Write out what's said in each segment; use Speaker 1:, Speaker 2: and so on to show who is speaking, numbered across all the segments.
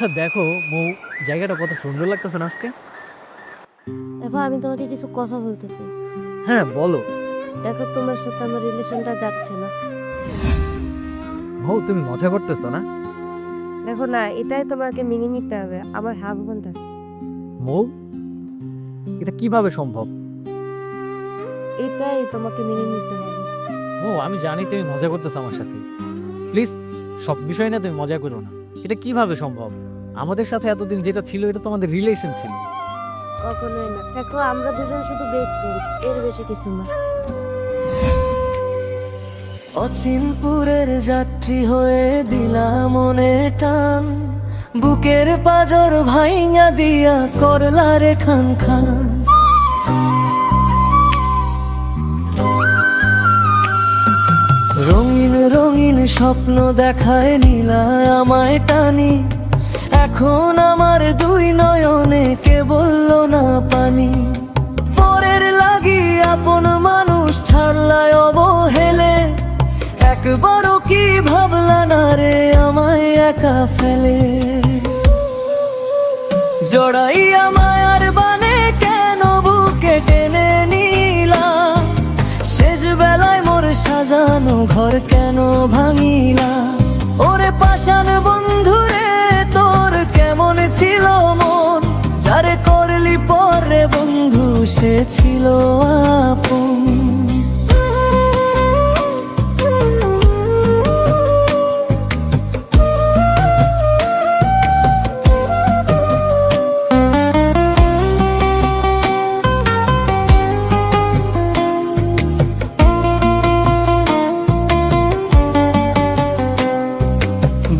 Speaker 1: আচ্ছা দেখো মৌ, জায়গাটা কত সুন্দর লাগতেছে না আজকে।
Speaker 2: এবার আমি তোমাকে কিছু কথা বলতে চাই।
Speaker 1: হ্যাঁ বলো।
Speaker 2: দেখো, তোমার সাথে আমার রিলেশনটা যাচ্ছে না।
Speaker 1: মৌ তুমি মজা করতেছো না?
Speaker 2: দেখো না, এটাই তোমাকে মেনে নিতে হবে। আমার হাজবেন্ড আছে।
Speaker 1: মৌ, এটা কিভাবে সম্ভব?
Speaker 2: এটাই তোমাকে মেনে নিতে হবে।
Speaker 1: মৌ আমি জানি তুমি মজা করতেছো আমার সাথে, প্লিজ সব বিষয় না তুমি মজা করো না। এটা কিভাবে সম্ভব? আমাদের সাথে এতদিন যেটা ছিল এটা তো আমাদের রিলেশন ছিল।
Speaker 2: কখনোই না। দেখো, আমরা দুজন শুধু বেস্ট ফ্রেন্ড, এর বেশি কিছু না।
Speaker 3: অচিনপুরের যাত্রী হয়ে দিলাম মনে টান, বুকের পাজর ভাইঙা দিয়া করলা রে খান খান। রঙিন রঙিন স্বপ্ন দেখায় নীলা আমায় টানি, এখন আমার দুই নয়নে কে বলল না পানি। পরের লাগি আপন মানুষ ছাড়লায় অবহেলে, একবারও কি ভাবলা না রে আমায় একা ফেলে। জড়াইয়া মায়ার বানে কেন বুকে টেনে নিলা, শেষ বেলায় মোর সাজানো ঘর কেন ভাঙিলা। ওরে পাষাণ বন্ধুরে তোর কেমন ছিল মন, যারে করলি পরে বন্ধু সে ছিল আপন।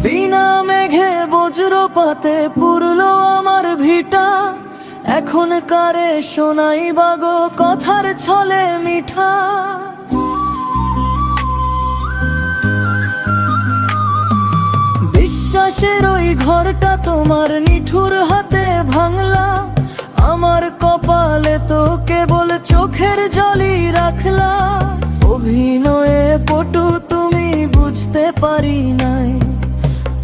Speaker 3: বিনা মেঘে বজ্রপাতে পুরলো আমার ভিটা, এখন কারে শোনাই বাগো কথার ছলে মিঠা। বিশ্বাসের ওই ঘরটা তোমার নিঠুর হাতে ভাঙলা, আমার কপালে তো কেবল চোখের জলই রাখলা। অভিনয়ে পটু তুমি বুঝতে পারি নাই,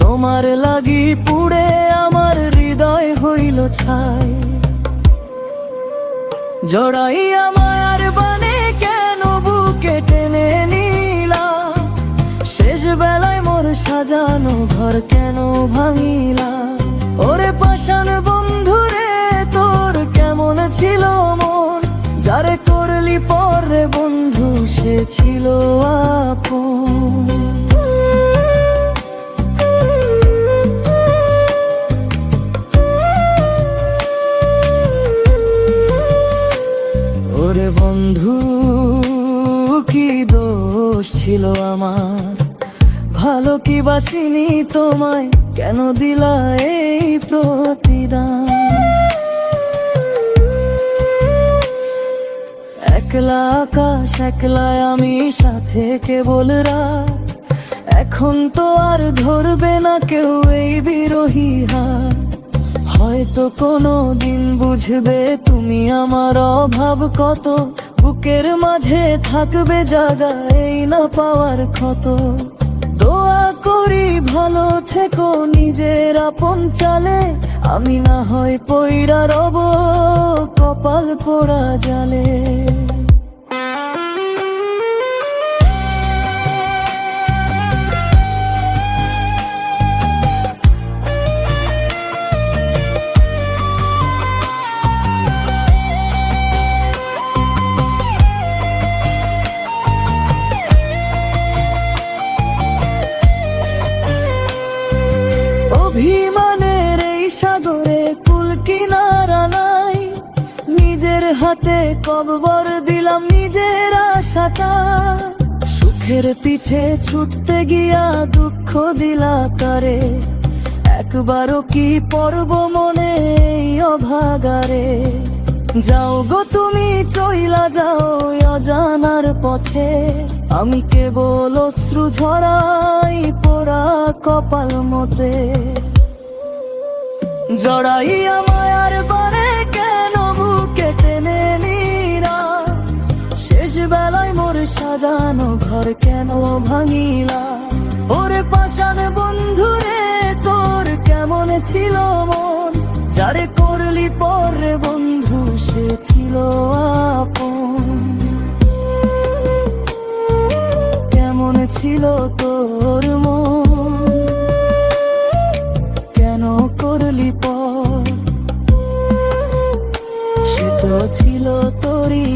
Speaker 3: তোমার লাগি পুড়ে আমার হৃদয় হইল ছাই। জড়াইয়া মায়ার বানে কেন বুকে টেনে নিলা, শেষ বেলায় মোর সাজানো ঘর কেন ভাঙিলা। ওরে পাষাণ বন্ধুরে তোর কেমন ছিল মন, যারে করলি পরে বন্ধু সে ছিল আপন। ওরে বন্ধু কি দোষ ছিল আমার, ভালো কি বাসিনি তোমায়, কেন দিলা এই প্রতিদান। একলা আকাশ একলায় আমি সাথে কেবল রাত, এখন তো আর ধরবে না কেউ এই বিরোহী হাত। হয়তো কোনো দিন বুঝবে তুমি আমার অভাব কত, বুকের মাঝে থাকবে জায়গা এই না পাওয়ার ক্ষত। দোয়া করি ভালো থেকো নিজের আপন চালে, আমি না হয় পইরা রব কপাল পোড়া জালে। অভিমানের এই সাগরে কুল কিনারা নাই, নিজের হাতে কবর দিলাম নিজের আশাটা। সুখের পিছে ছুটতে গিয়া দুঃখ দিলা কারে, একবারও কি পড়ব মনে এই অভাগারে। যাও গো তুমি চইলা যাও অজানার পথে, আমি কেবল অশ্রু ঝরাই পোড়া কপাল মতে। জড়াইয়া মায়ার বারে কেন বুকে টেনে নিলা, শেষ বেলায় মোর সাজানো ঘর কেন ভাঙিলা। ওরে পাষাণ বন্ধুরে তোর কেমন ছিল পরে বন্ধু সে ছিল আপন। কেমন ছিল তোর মন, কেন করলি পর? সে তো ছিল তোরই